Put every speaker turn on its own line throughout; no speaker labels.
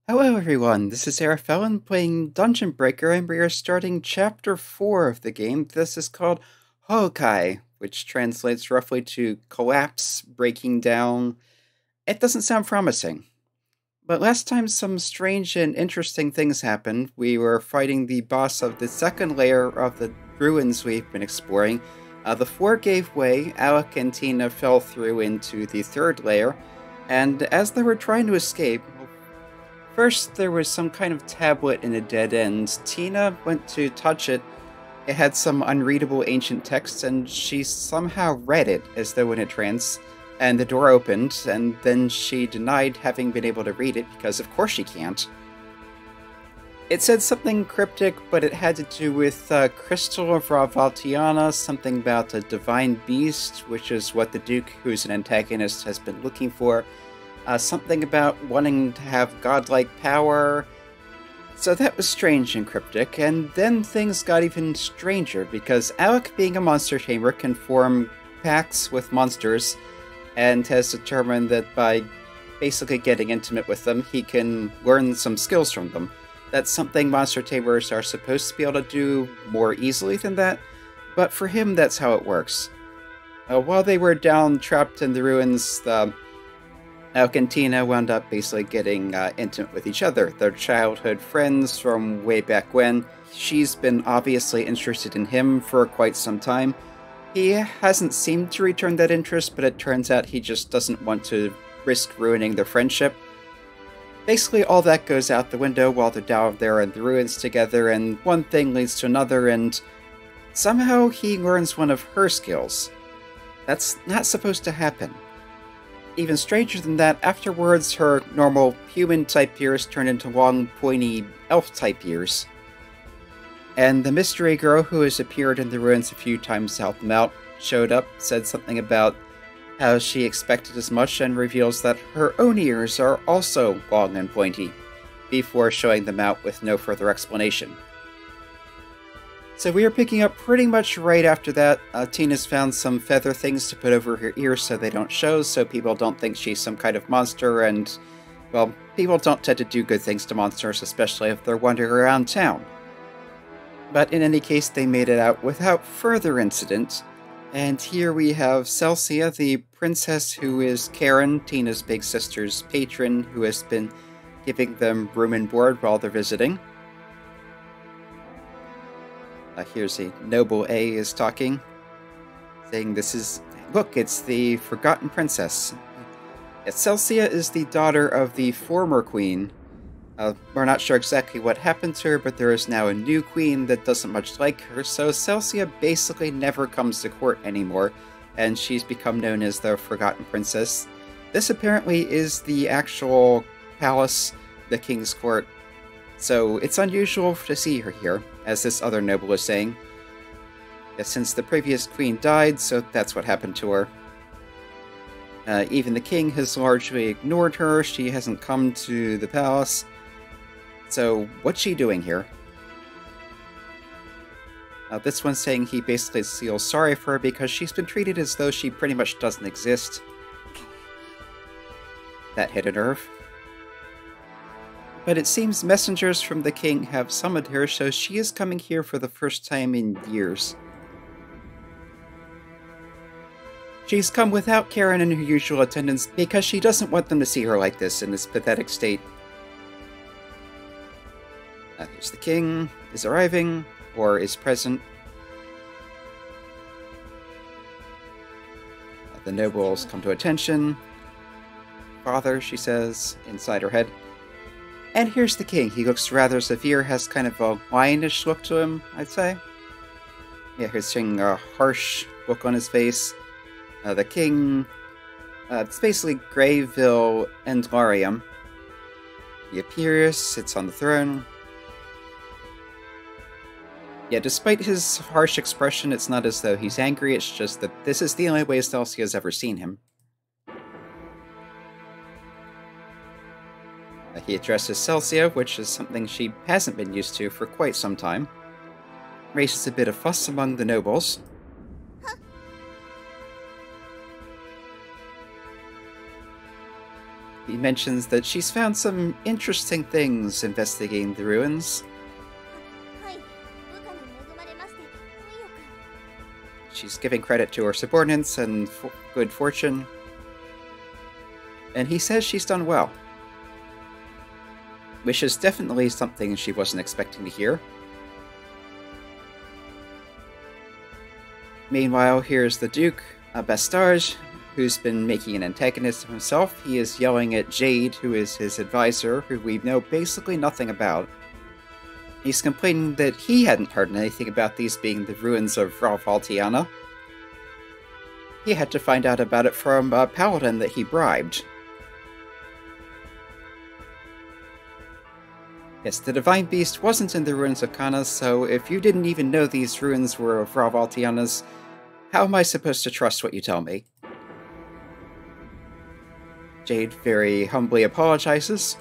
Hello everyone, this is Arafellin playing Dungeon Breaker and we are starting Chapter 4 of the game. This is called Hokai, which translates roughly to collapse, breaking down. It doesn't sound promising. But last time some strange and interesting things happened. We were fighting the boss of the second layer of the ruins we've been exploring. The floor gave way, Alec and Tina fell through into the third layer, and as they were trying to escape, first, there was some kind of tablet in a dead end. Tina went to touch it. It had some unreadable ancient text, and she somehow read it as though in a trance. And the door opened, and then she denied having been able to read it, because of course she can't. It said something cryptic, but it had to do with Crystal of Ra Valtiana, something about a divine beast, which is what the Duke, who's an antagonist, has been looking for. Something about wanting to have godlike power. So that was strange and cryptic, and then things got even stranger, because Alec, being a monster tamer, can form pacts with monsters, and has determined that by basically getting intimate with them, he can learn some skills from them. That's something monster tamers are supposed to be able to do more easily than that, but for him that's how it works. While they were down, trapped in the ruins, Alec and Tina wound up basically getting intimate with each other. They're childhood friends from way back when. She's been obviously interested in him for quite some time. He hasn't seemed to return that interest, but it turns out he just doesn't want to risk ruining their friendship. Basically, all that goes out the window while they're down there in the ruins together, and one thing leads to another, and somehow he learns one of her skills. That's not supposed to happen. Even stranger than that, afterwards her normal human-type ears turn into long, pointy, elf-type ears. And the mystery girl who has appeared in the ruins a few times to help them out showed up, said something about how she expected as much, and reveals that her own ears are also long and pointy, before showing them out with no further explanation. So we are picking up pretty much right after that. Tina's found some feather things to put over her ears so they don't show, so people don't think she's some kind of monster, and, well, people don't tend to do good things to monsters, especially if they're wandering around town. But in any case, they made it out without further incident, and here we have Celsia, the princess who is Karen, Tina's big sister's patron, who has been giving them room and board while they're visiting. Here's a noble A is talking, saying this is, look, it's the forgotten princess. Celsia is the daughter of the former queen. We're not sure exactly what happened to her, but there is now a new queen that doesn't much like her, so Celsia basically never comes to court anymore, and she's become known as the forgotten princess. This apparently is the actual palace, the king's court, so it's unusual to see her here, as this other noble is saying. Since the previous queen died, so that's what happened to her. Even the king has largely ignored her. She hasn't come to the palace. So what's she doing here? This one's saying he basically feels sorry for her because she's been treated as though she pretty much doesn't exist. That hit a nerve. But it seems messengers from the king have summoned her, so she is coming here for the first time in years. She's come without Karen and her usual attendants because she doesn't want them to see her like this in this pathetic state. Here's the king, is arriving, or is present. The nobles come to attention. Father, she says, inside her head. And here's the king. He looks rather severe, has kind of a lionish look to him, I'd say. Yeah, he's seeing a harsh look on his face. The king, it's basically Greyville and Larium. He appears, sits on the throne. Yeah, despite his harsh expression, it's not as though he's angry, it's just that this is the only way Celsia has ever seen him. He addresses Celsia, which is something she hasn't been used to for quite some time. Raises a bit of fuss among the nobles. He mentions that she's found some interesting things investigating the ruins. She's giving credit to her subordinates and good fortune. And he says she's done well. Which is definitely something she wasn't expecting to hear. Meanwhile, here's the Duke, Bastarche, who's been making an antagonist of himself. He is yelling at Jade, who is his advisor, who we know basically nothing about. He's complaining that he hadn't heard anything about these being the ruins of Ra Valtiana. He had to find out about it from a paladin that he bribed. Yes, the Divine Beast wasn't in the Ruins of Kana, so if you didn't even know these ruins were of Ra Valtiana's, how am I supposed to trust what you tell me? Jade very humbly apologizes.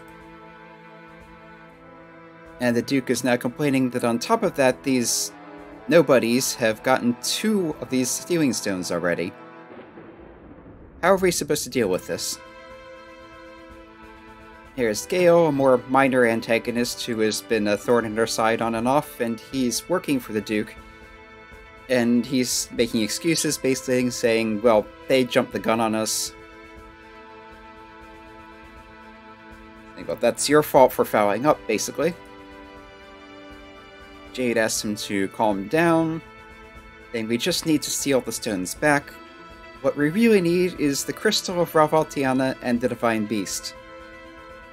And the Duke is now complaining that on top of that, these nobodies have gotten 2 of these stealing stones already. How are we supposed to deal with this? Here's Gail, a more minor antagonist who has been a thorn in her side on and off, and he's working for the Duke. And he's making excuses, basically saying, well, they jumped the gun on us. Well, that's your fault for fouling up, basically. Jade asks him to calm down, saying we just need to steal the stones back. What we really need is the crystal of Ra Valtiana and the Divine Beast,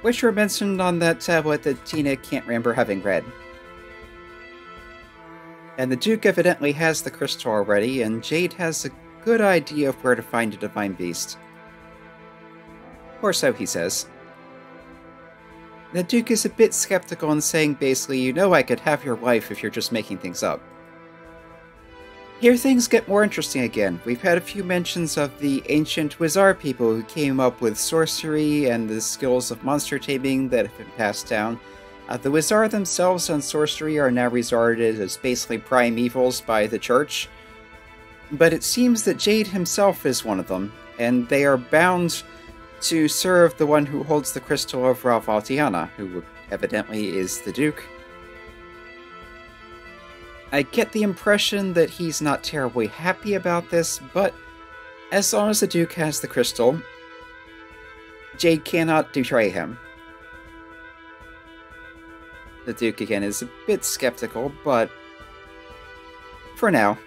which were mentioned on that tablet that Tina can't remember having read. And the Duke evidently has the crystal already, and Jade has a good idea of where to find a Divine Beast. Or so he says. The Duke is a bit skeptical and saying basically, you know I could have your wife if you're just making things up. Here things get more interesting again. We've had a few mentions of the ancient Wizard people who came up with sorcery and the skills of monster taming that have been passed down. The Wizard themselves and sorcery are now regarded as basically primevals by the church. But it seems that Jade himself is one of them, and they are bound to serve the one who holds the crystal of Ra Valtiana, who evidently is the Duke. I get the impression that he's not terribly happy about this, but as long as the Duke has the crystal, Jade cannot betray him. The Duke, again, is a bit skeptical, but for now,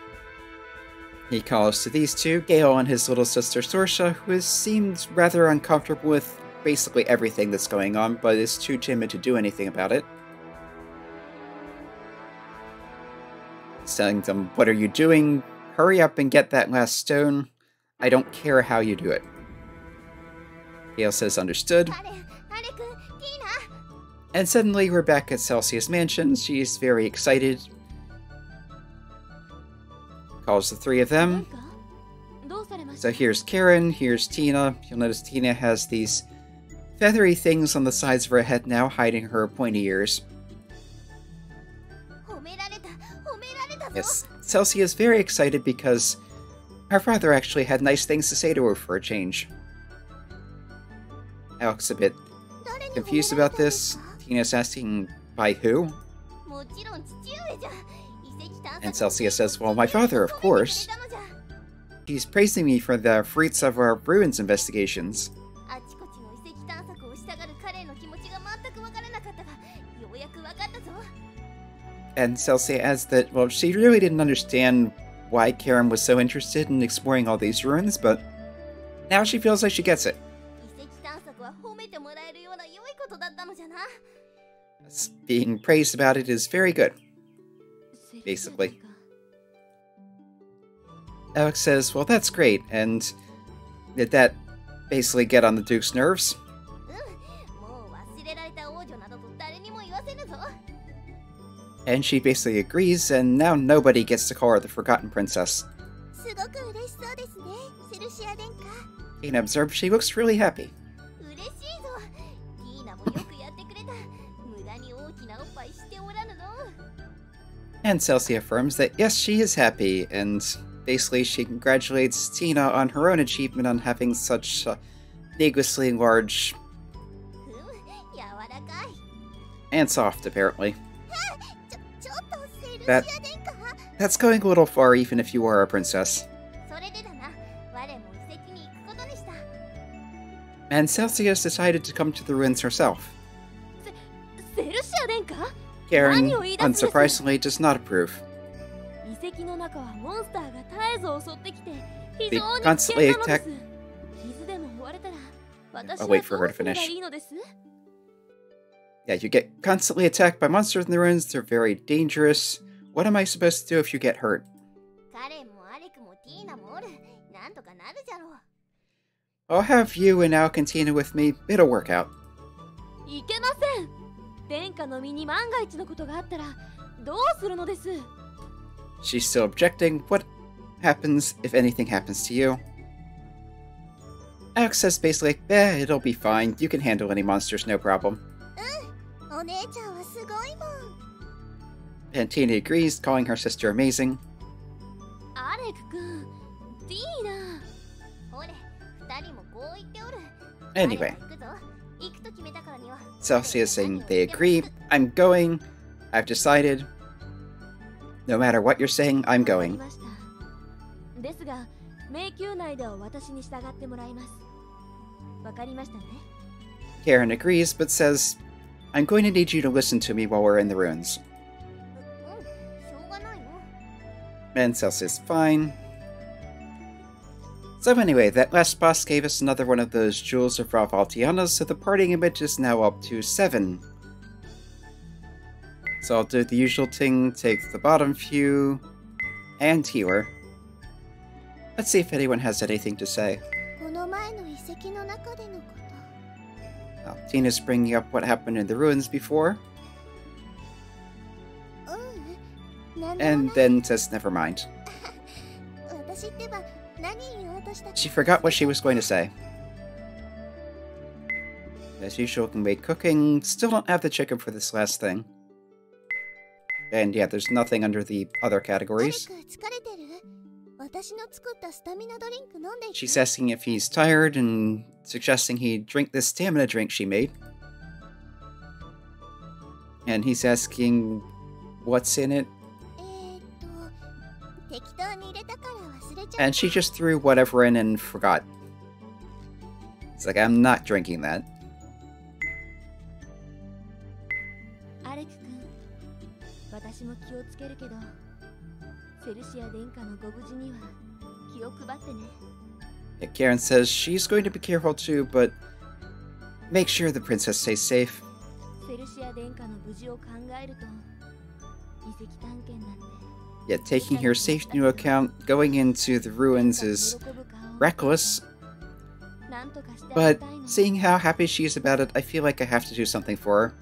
he calls to these two, Gail and his little sister Sorsha, who has seemed rather uncomfortable with basically everything that's going on, but is too timid to do anything about it. He's telling them, what are you doing? Hurry up and get that last stone. I don't care how you do it. Gail says, understood. And suddenly we're back at Celsia's mansion. She's very excited. Calls the 3 of them. So here's Karen, here's Tina. You'll notice Tina has these feathery things on the sides of her head now, hiding her pointy ears. Yes, Celsia is very excited because her father actually had nice things to say to her for a change. Alec's a bit confused about this. Tina's asking, by who? And Celsia says, well, my father, of course. He's praising me for the fruits of our ruins investigations. And Celsia adds that, well, she really didn't understand why Karen was so interested in exploring all these ruins, but now she feels like she gets it. Being praised about it is very good, basically. Alec says, well, that's great, and did that basically get on the Duke's nerves? And she basically agrees, and now nobody gets to call her the Forgotten Princess. Tina observes she looks really happy. And Celsia affirms that yes, she is happy, and basically she congratulates Tina on her own achievement on having such a needlessly large And soft, apparently. That's going a little far, even if you are a princess. And Celsia has decided to come to the ruins herself. Karen, unsurprisingly, does not approve. They constantly attack. I'll wait for her to finish. Yeah, you get constantly attacked by monsters in the ruins. They're very dangerous. What am I supposed to do if you get hurt? I'll have you and Alec and Tina with me. It'll work out. She's still objecting. What happens if anything happens to you? Alec says basically, it'll be fine. You can handle any monsters, no problem. And Tina agrees, calling her sister amazing. Anyway, Celsia is saying they agree. I'm going. I've decided. No matter what you're saying, I'm going. Karen agrees, but says, I'm going to need you to listen to me while we're in the ruins. And Celsia's fine. So anyway, that last boss gave us another one of those Jewels of Ra Valtiana, so the parting image is now up to 7. So I'll do the usual thing, take the bottom few, and healer. Let's see if anyone has anything to say. Tina's bringing up what happened in the ruins before. And then says never mind. She forgot what she was going to say. As usual, can wait cooking. Still don't have the chicken for this last thing. And yeah, there's nothing under the other categories. She's asking if he's tired and suggesting he drink this stamina drink she made. And he's asking what's in it. And she just threw whatever in and forgot. It's like, I'm not drinking that. Yeah, Karen says she's going to be careful too, but make sure the princess stays safe. Yeah, taking her safety into account, going into the ruins is reckless. But seeing how happy she is about it, I feel like I have to do something for her.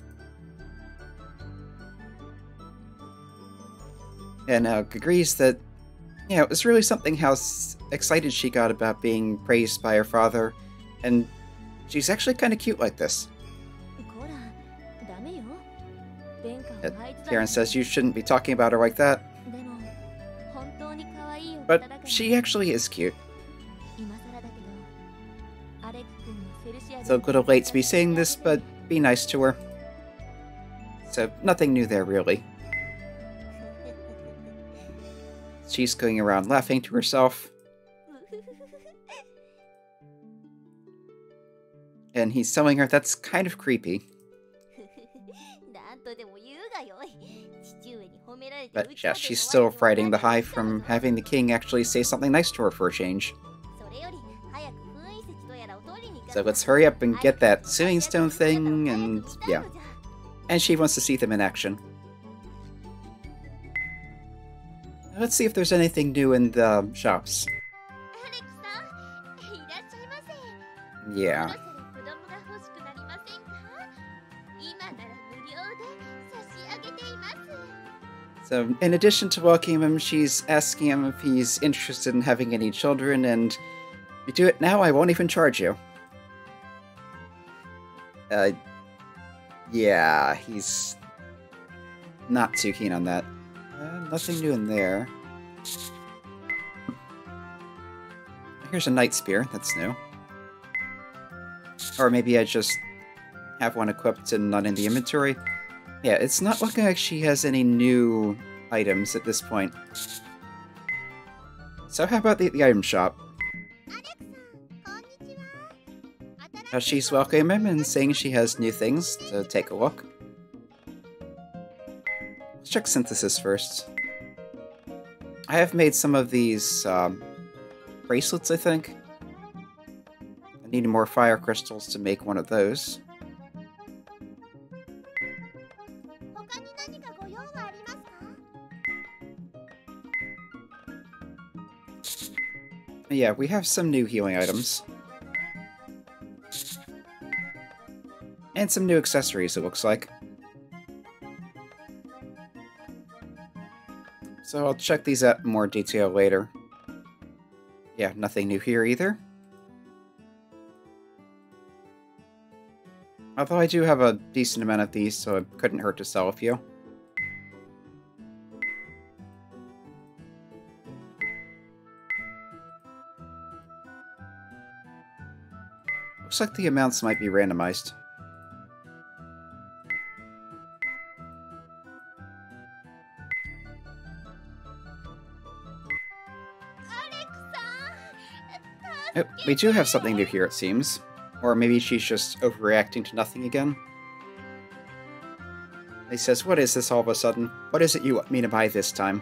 And Alec agrees that, yeah, it was really something how excited she got about being praised by her father, and she's actually kind of cute like this. Karen says you shouldn't be talking about her like that. But she actually is cute. It's a little late to be saying this, but be nice to her. So, nothing new there, really. She's going around laughing to herself. And he's telling her that's kind of creepy. But yeah, she's still riding the high from having the king actually say something nice to her for a change. So let's hurry up and get that sewing stone thing, and yeah. And she wants to see them in action. Let's see if there's anything new in the shops. Yeah. So, in addition to welcoming him, she's asking him if he's interested in having any children, and if you do it now, I won't even charge you. Yeah, he's not too keen on that. Nothing new in there. Here's a night spear, that's new. Or maybe I just have one equipped and none in the inventory. Yeah, it's not looking like she has any new items at this point. So how about the item shop? She's welcoming him and saying she has new things to take a look. Let's check synthesis first. I have made some of these bracelets, I think. I need more fire crystals to make one of those. Yeah, we have some new healing items. And some new accessories, it looks like. So I'll check these out in more detail later. Yeah, nothing new here either. Although I do have a decent amount of these, so it couldn't hurt to sell a few. Looks like the amounts might be randomized. Oh, we do have something new here, it seems. Or maybe she's just overreacting to nothing again. He says, "What is this all of a sudden? What is it you want me to buy this time?"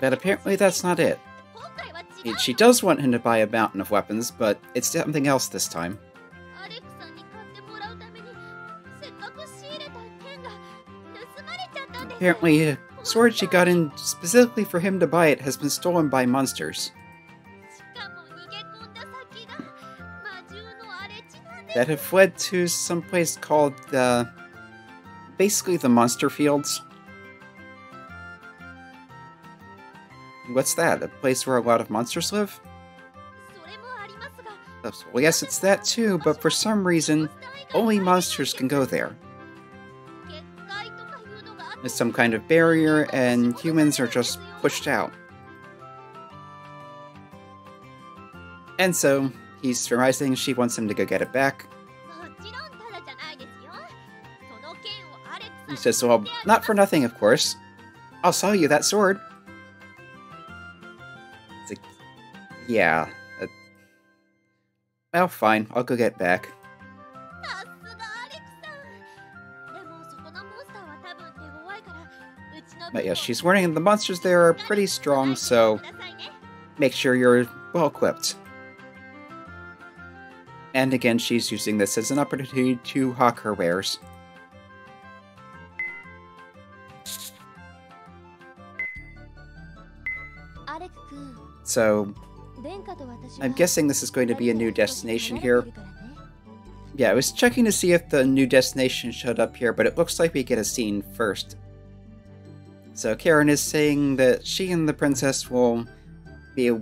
But apparently that's not it. She does want him to buy a mountain of weapons, but it's something else this time. Apparently, a sword she got in specifically for him to buy it has been stolen by monsters that have fled to some place called basically the monster fields. What's that? A place where a lot of monsters live? Well, yes, it's that too, but for some reason, only monsters can go there. There's some kind of barrier, and humans are just pushed out. And so, he's surmising she wants him to go get it back. He says, "Well, not for nothing, of course. I'll sell you that sword." It's like, yeah. Well, fine. I'll go get it back. But yeah, she's warning the monsters there are pretty strong, so make sure you're well equipped. And again, she's using this as an opportunity to hawk her wares. So, I'm guessing this is going to be a new destination here. Yeah, I was checking to see if the new destination showed up here, but it looks like we get a scene first. So Karen is saying that she and the princess will be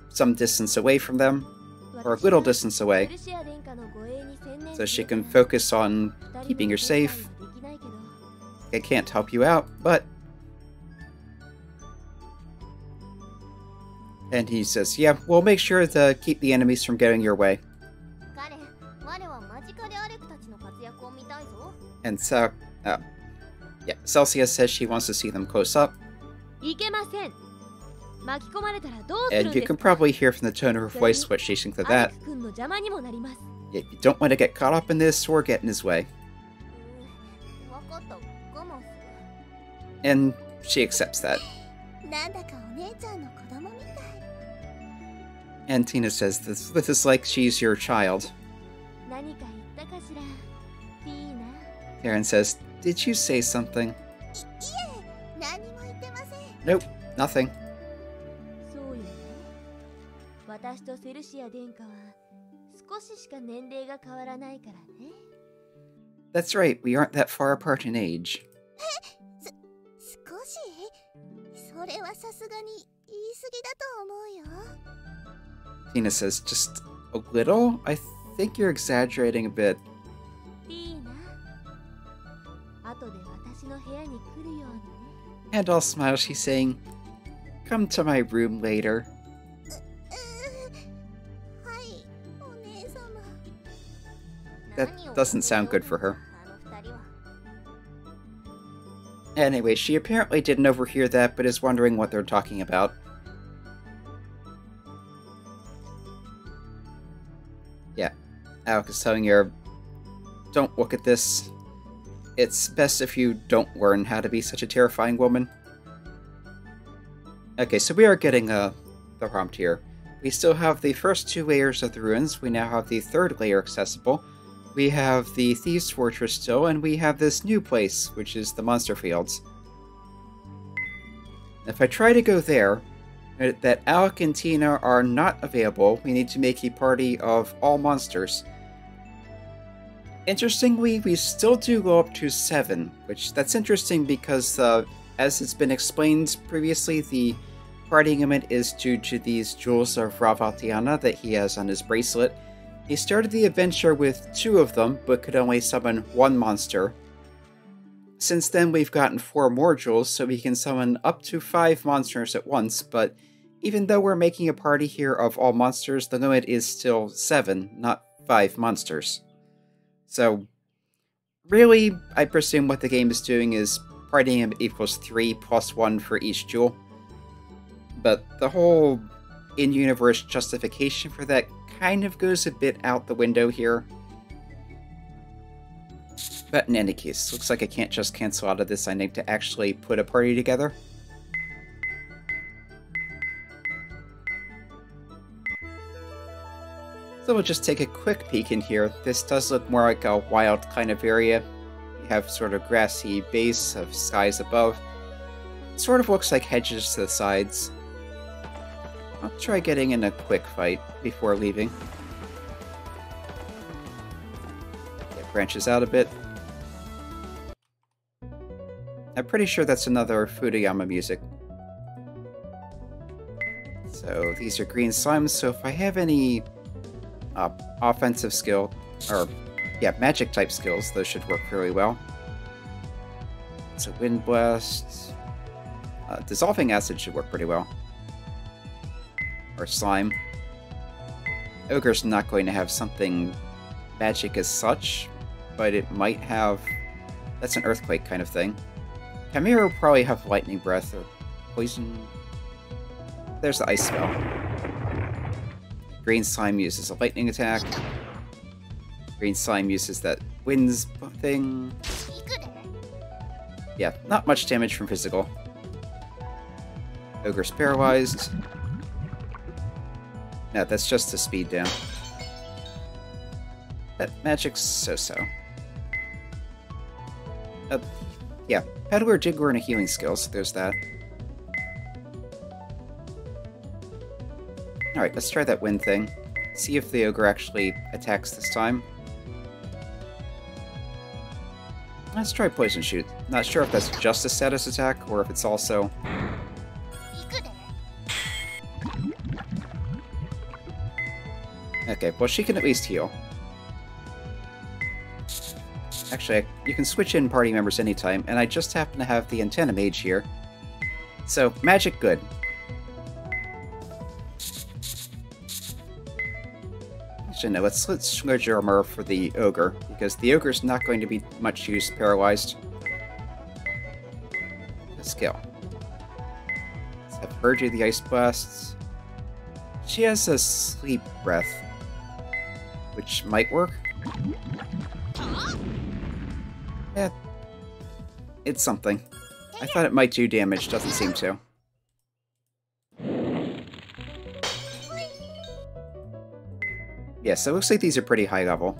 some distance away from them, or a little distance away, so she can focus on keeping her safe. I can't help you out, but... And he says, "Yeah, we'll make sure to keep the enemies from getting your way." And so, yeah, Celsia says she wants to see them close up. And you can probably hear from the tone of her voice what she thinks of that. Yeah, you don't want to get caught up in this or get in his way. And she accepts that. And Tina says this is like she's your child. Karen says, "Did you say something?" Nope, nothing. That's right, we aren't that far apart in age. Tina says, "Just a little? I think you're exaggerating a bit." And all smile, she's saying, "Come to my room later." That doesn't sound good for her. Anyway, she apparently didn't overhear that, but is wondering what they're talking about. Yeah, Alec is telling her, don't look at this. It's best if you don't learn how to be such a terrifying woman. Okay, so we are getting the prompt here. We still have the first 2 layers of the ruins. We now have the 3rd layer accessible. We have the Thieves' Fortress still, and we have this new place, which is the Monster Fields. If I try to go there, that Alec and Tina are not available, we need to make a party of all monsters. Interestingly, we still do go up to 7, that's interesting because, as it's been explained previously, the party limit is due to these Jewels of Ra Valtiana that he has on his bracelet. He started the adventure with 2 of them, but could only summon 1 monster. Since then, we've gotten 4 more jewels, so we can summon up to 5 monsters at once, but even though we're making a party here of all monsters, the limit is still 7, not 5 monsters. So, really, I presume what the game is doing is party limit equals 3 plus 1 for each jewel. But the whole in-universe justification for that kind of goes a bit out the window here. But in any case, looks like I can't just cancel out of this. I need to actually put a party together. So we'll just take a quick peek in here. This does look more like a wild kind of area. You have sort of grassy base of skies above. It sort of looks like hedges to the sides. I'll try getting in a quick fight before leaving. It branches out a bit. I'm pretty sure that's another Fudayama music. So these are green slimes, so if I have any offensive skill, or yeah, magic type skills, those should work fairly well. So Wind Blast. Dissolving Acid should work pretty well. Or Slime. Ogre's not going to have something magic as such, but it might have... That's an Earthquake kind of thing. Chimera will probably have Lightning Breath or Poison... There's the Ice Spell. Green Slime uses a Lightning attack. Green Slime uses that Winds thing. Yeah, not much damage from physical. Ogre's paralyzed. No, that's just the speed down. That magic's so-so. Yeah, Peddler did learn a healing skill, so there's that. Alright, let's try that wind thing. See if the ogre actually attacks this time. Let's try Poison Shoot. Not sure if that's just a status attack, or if it's also... Okay, well she can at least heal. Actually, you can switch in party members anytime, and I just happen to have the Antenna Mage here. So, magic good. Actually, no, let's switch armor for the Ogre, because the Ogre's not going to be much use paralyzed. Skill. Let's have her do the Ice Blasts. She has a Sleep Breath, which might work. Yeah, it's something. I thought it might do damage, doesn't seem to. Yeah, so it looks like these are pretty high level.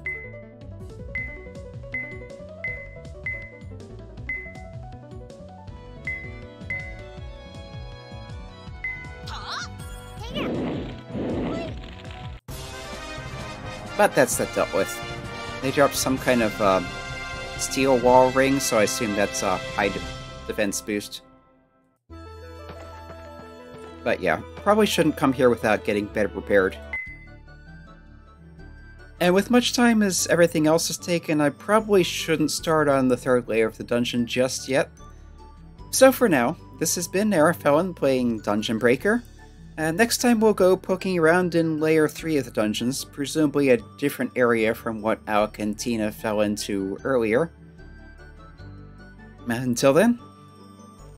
But that's that dealt with. They dropped some kind of steel wall ring, so I assume that's a high defense boost. But yeah, probably shouldn't come here without getting better prepared. And with much time as everything else is taken, I probably shouldn't start on the 3rd layer of the dungeon just yet. So for now, this has been Arafellan playing Dungeon Breaker. Next time we'll go poking around in Layer 3 of the dungeons, presumably a different area from what Alec and Tina fell into earlier. Until then,